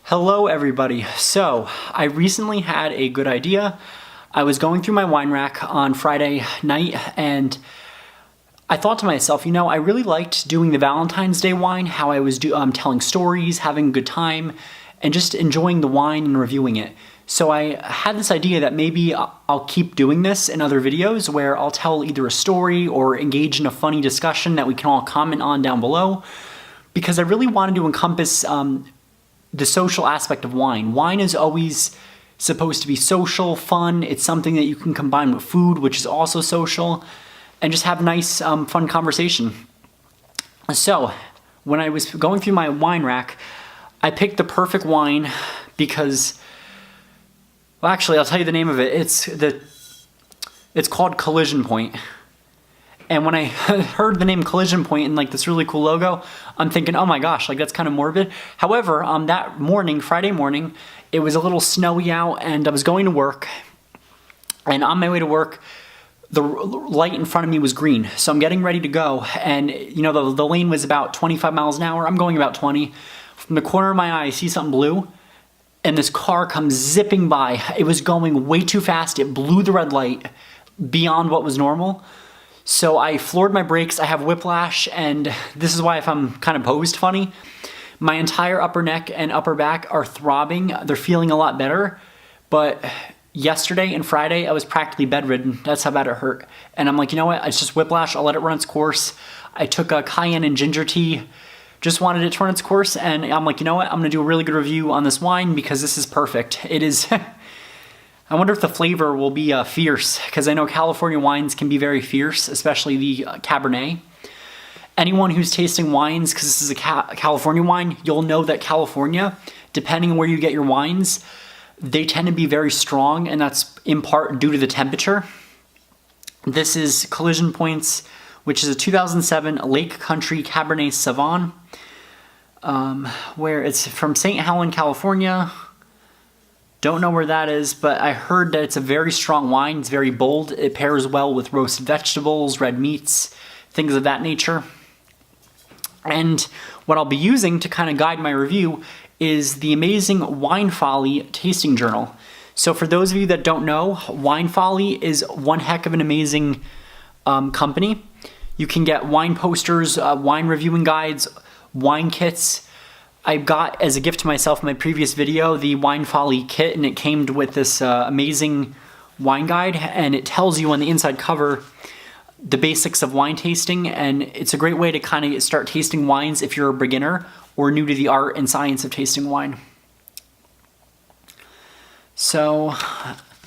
Hello everybody. So I recently had a good idea. I was going through my wine rack on Friday night and I thought to myself, I really liked doing the Valentine's Day wine, how I was telling stories, having a good time, and just enjoying the wine and reviewing it. So I had this idea that maybe I'll keep doing this in other videos where I'll tell either a story or engage in a funny discussion that we can all comment on down below, because I really wanted to encompass the social aspect of wine. Wine is always supposed to be social, fun. It's something that you can combine with food, which is also social, and just have nice, fun conversation. So when I was going through my wine rack, I picked the perfect wine because, well, actually, I'll tell you the name of it. It's called Collision Point. And when I heard the name Collision Point and like this really cool logo, I'm thinking, oh my gosh, like that's kind of morbid. However, that morning, Friday morning, it was a little snowy out and I was going to work. And on my way to work, the light in front of me was green. So I'm getting ready to go. And the lane was about 25 miles an hour. I'm going about 20. From the corner of my eye, I see something blue. And this car comes zipping by. It was going way too fast. It blew the red light beyond what was normal. So I floored my brakes, I have whiplash, and this is why if I'm kind of posed funny, my entire upper neck and upper back are throbbing. They're feeling a lot better, but yesterday and Friday I was practically bedridden. That's how bad it hurt. And I'm like, you know what, it's just whiplash, I'll let it run its course. I took a cayenne and ginger tea, just wanted it to run its course, and I'm like, you know what, I'm gonna do a really good review on this wine because this is perfect. It is... I wonder if the flavor will be fierce, because I know California wines can be very fierce, especially the Cabernet. Anyone who's tasting wines, because this is a California wine, you'll know that California, depending on where you get your wines, they tend to be very strong, and that's in part due to the temperature. This is Collision Point's, which is a 2007 Lake Country Cabernet Sauvignon, where it's from St. Helens, California. Don't know where that is, but I heard that it's a very strong wine. It's very bold. It pairs well with roasted vegetables, red meats, things of that nature. And what I'll be using to kind of guide my review is the amazing Wine Folly tasting journal. So for those of you that don't know, Wine Folly is one heck of an amazing company. You can get wine posters, wine reviewing guides, wine kits. I got, as a gift to myself in my previous video, the Wine Folly kit, and it came with this amazing wine guide, and it tells you on the inside cover the basics of wine tasting, and it's a great way to kind of start tasting wines if you're a beginner or new to the art and science of tasting wine. So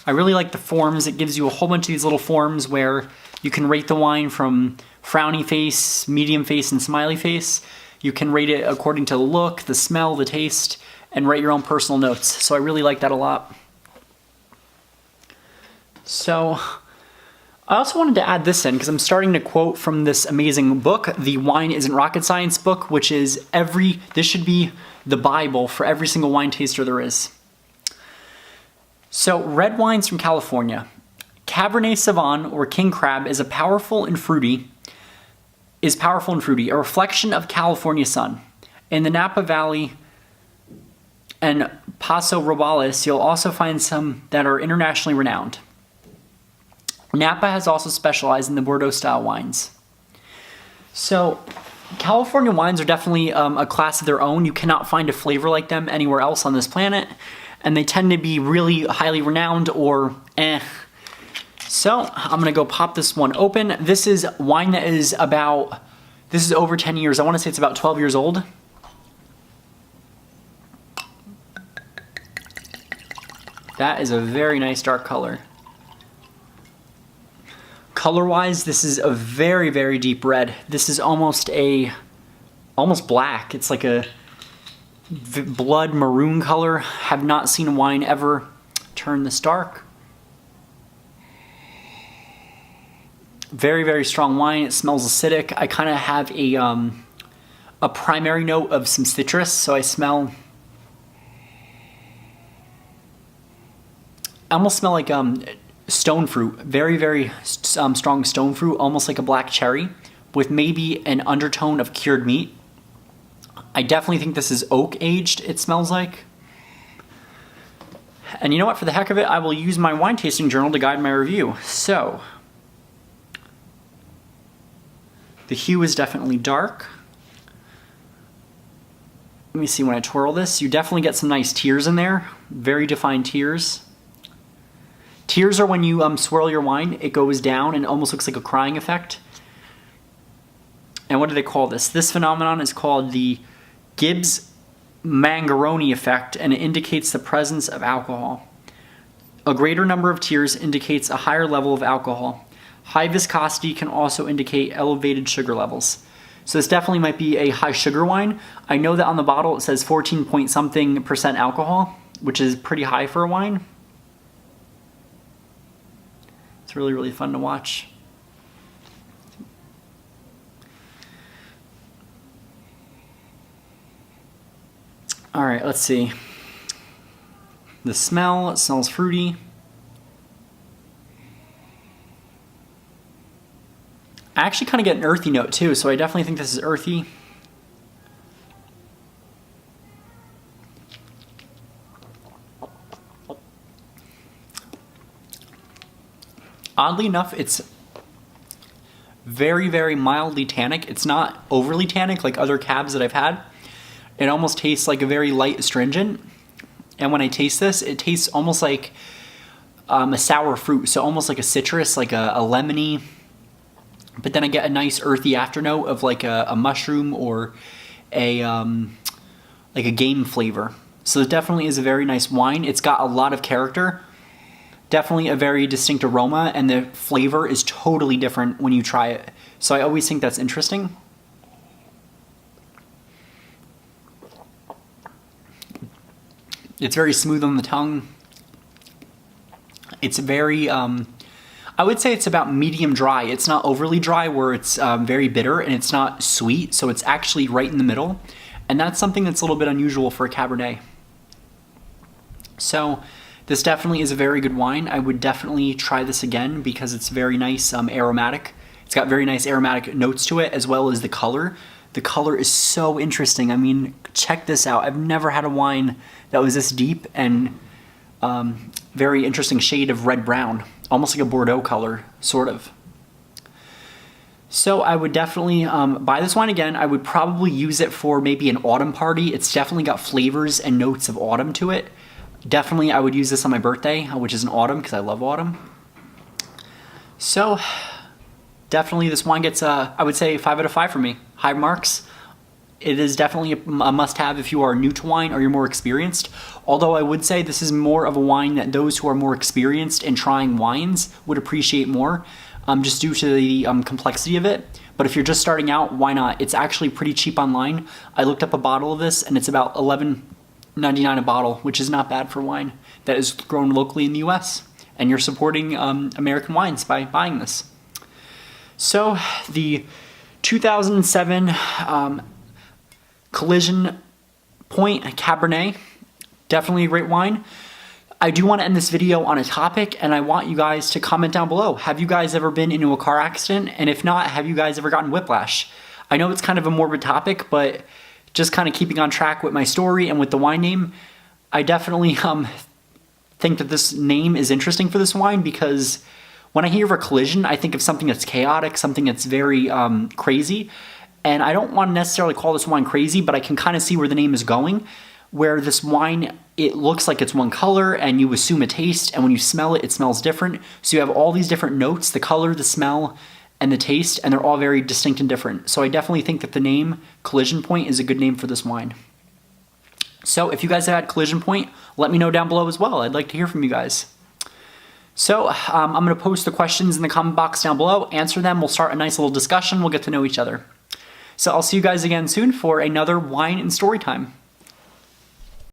I really like the forms. It gives you a whole bunch of these little forms where you can rate the wine from frowny face, medium face, and smiley face. You can rate it according to the look, the smell, the taste, and write your own personal notes. So I really like that a lot. So I also wanted to add this in because I'm starting to quote from this amazing book, the Wine Isn't Rocket Science book, which is this should be the Bible for every single wine taster there is. So red wines from California. Cabernet Sauvignon, or King Crab, is powerful and fruity, a reflection of California sun. In the Napa Valley and Paso Robles, you'll also find some that are internationally renowned. Napa has also specialized in the Bordeaux-style wines. So, California wines are definitely a class of their own. You cannot find a flavor like them anywhere else on this planet, and they tend to be really highly renowned or eh. So I'm gonna go pop this one open. This is wine that is this is over 10 years. I wanna say it's about 12 years old. That is a very nice dark color. Color-wise, this is a very, very deep red. This is almost black. It's like a blood maroon color. Have not seen a wine ever turn this dark. Very, very strong wine. It smells acidic. I kind of have a primary note of some citrus, so I almost smell like stone fruit. Very, very strong stone fruit, almost like a black cherry, with maybe an undertone of cured meat. I definitely think this is oak aged, it smells like. And you know what, for the heck of it, I will use my wine tasting journal to guide my review. So, the hue is definitely dark. Let me see when I twirl this. You definitely get some nice tears in there. Very defined tears. Tears are when you swirl your wine, it goes down and almost looks like a crying effect. And what do they call this? This phenomenon is called the Gibbs-Mangaroni effect, and it indicates the presence of alcohol. A greater number of tears indicates a higher level of alcohol. High viscosity can also indicate elevated sugar levels. So this definitely might be a high sugar wine. I know that on the bottle it says 14 point something percent alcohol, which is pretty high for a wine. It's really, really fun to watch. All right, let's see. The smell, it smells fruity. I actually kind of get an earthy note too, so I definitely think this is earthy. Oddly enough, it's very, very mildly tannic. It's not overly tannic like other cabs that I've had. It almost tastes like a very light astringent. And when I taste this, it tastes almost like a sour fruit, so almost like a citrus, like a lemony. But then I get a nice earthy afternote of like a mushroom or a like a game flavor. So it definitely is a very nice wine. It's got a lot of character. Definitely a very distinct aroma, and the flavor is totally different when you try it. So I always think that's interesting. It's very smooth on the tongue. It's very, I would say it's about medium dry. It's not overly dry where it's very bitter, and it's not sweet, so it's actually right in the middle. And that's something that's a little bit unusual for a Cabernet. So this definitely is a very good wine. I would definitely try this again because it's very nice aromatic. It's got very nice aromatic notes to it, as well as the color. The color is so interesting. I mean, check this out. I've never had a wine that was this deep and very interesting shade of red-brown. Almost like a Bordeaux color, sort of. So I would definitely buy this wine again. I would probably use it for maybe an autumn party. It's definitely got flavors and notes of autumn to it. Definitely I would use this on my birthday, which is in autumn because I love autumn. So definitely this wine gets, I would say, 5 out of 5 for me. High marks. It is definitely a must-have if you are new to wine or you're more experienced. Although I would say this is more of a wine that those who are more experienced in trying wines would appreciate more, just due to the complexity of it. But if you're just starting out, why not? It's actually pretty cheap online. I looked up a bottle of this and it's about $11.99 a bottle, which is not bad for wine that is grown locally in the US. And you're supporting American wines by buying this. So the 2007 Collision Point Cabernet, definitely a great wine. I do want to end this video on a topic, and I want you guys to comment down below. Have you guys ever been into a car accident? And if not, have you guys ever gotten whiplash? I know it's kind of a morbid topic, but just kind of keeping on track with my story and with the wine name, I definitely think that this name is interesting for this wine because when I hear of a collision, I think of something that's chaotic, something that's very crazy. And I don't want to necessarily call this wine crazy, but I can kind of see where the name is going. Where this wine, it looks like it's one color and you assume a taste, and when you smell it, it smells different. So you have all these different notes, the color, the smell, and the taste, and they're all very distinct and different. So I definitely think that the name Collision Point is a good name for this wine. So if you guys have had Collision Point, let me know down below as well. I'd like to hear from you guys. So I'm going to post the questions in the comment box down below, answer them, we'll start a nice little discussion, we'll get to know each other. So I'll see you guys again soon for another wine and story time.